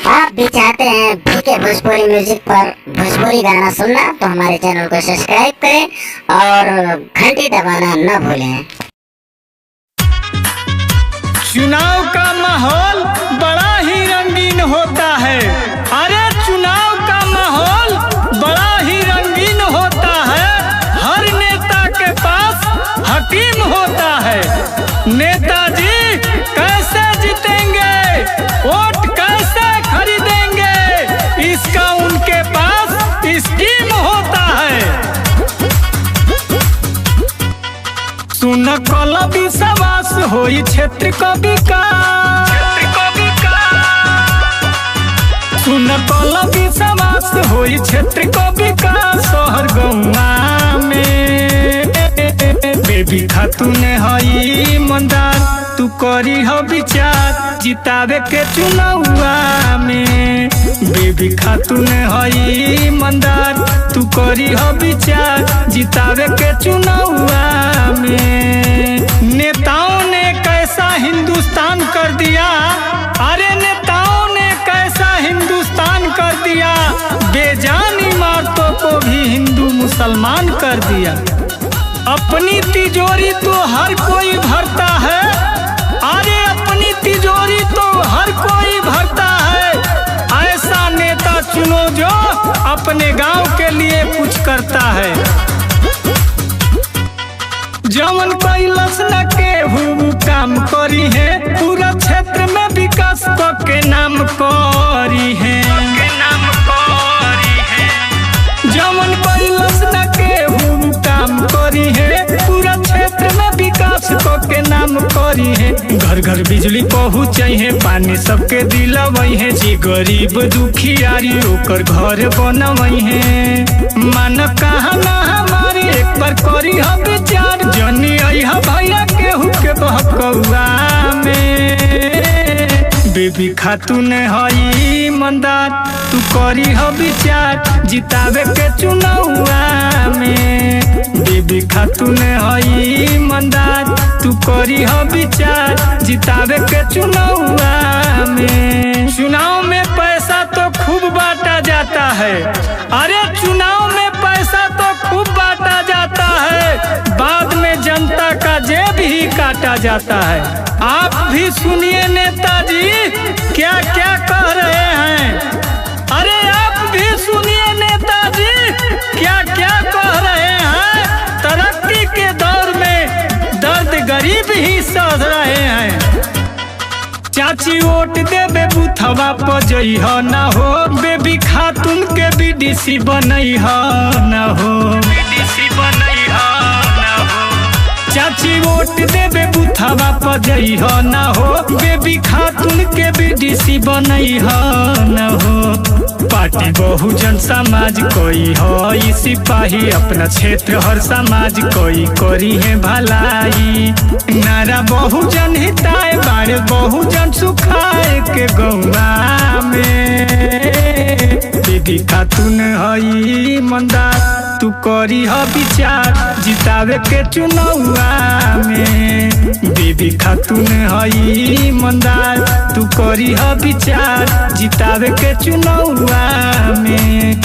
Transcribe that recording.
आप भी चाहते हैं बीके भोजपुरी म्यूजिक पर भोजपुरी गाना सुनना तो हमारे चैनल को सब्सक्राइब करें और घंटी दबाना न भूलें। चुनाव का माहौल बड़ा ही रंगीन होता है। अरे चुनाव का माहौल बड़ा ही रंगीन होता है। हर नेता के पास हकीम होता है। नेताजी कैसे जीतेंगे, वोट कैसे खरीदेंगे, इसका उनके पास स्कीम होता है। सुन कल विश्वास होई क्षेत्र को विकास, सुन कल विश्वास होई क्षेत्र को विकास। शहर गौवा में बेबी खातून हई ईमानदार, तू करी हो विचार जितावे के चुनावा में। बेबी खातून हई ईमानदार, तू करी हो विचार जितावे के चुनावा में। नेताओं ने कैसा हिंदुस्तान कर दिया, अरे नेताओं ने कैसा हिंदुस्तान कर दिया। बेजान इमारतों को भी हिंदू मुसलमान कर दिया। अपनी तिजोरी तो हर कोई भरता है, अरे अपनी तिजोरी तो हर कोई भरता है। ऐसा नेता चुनो जो अपने गांव के लिए कुछ करता है। जवन कैलस न केहू काम करी है, पूरा क्षेत्र में विकास के नाम करी है। जवन कैलस न केहू काम करी है, पूरा क्षेत्र में विकास के नाम करी है। घर घर बिजली पहुँचे है, पानी सबके दिलवई है। जी गरीब दुखियारी ओकर घर बनवई है। मन कहा ना हमारे एक बार करी हो विचार, जनी अइहा भैया केहू के बहकौआ में। बेबी खातून हई ईमानदार, तू करी हो विचार जितावे के चुनावा में। बेबी खातून हई ईमानदार, तू करी हो विचार जितावे के चुनावा में। चुनाव में पैसा तो खूब बांटा जाता है, अरे चुनाव में पैसा तो खूब बांटा जाता है। बाद में जनता का जेब ही काटा जाता है। आप भी सुनिए नेताजी क्या क्या कह रहे हैं। अरे आप भी सुनिए नेताजी क्या क्या कह रहे हैं। तरक्की के दौर में दर्द गरीब ही सह रहे हैं। चाची वोट देबे बुथवा पर जइह ना हो, बेबी खातून के बीडीसी बनइह ना हो। चाची वोट देबे बुथवा पर जइह ना हो, बेबी खातून के बीडीसी बनइह ना हो। पार्टी बहुजन समाज कोई हो सिपाही, अपना क्षेत्र हर समाज कोई करी है भलाई। नारा बहुजन हिताए बारे बहुजन सुखाए के गौवा में। बेबी खातून हई ईमानदार, तू करी हो विचार जितावे के चुनावा में। बेबी खातून हई ईमानदार, तू करी हो विचार जितावे के चुनावा में।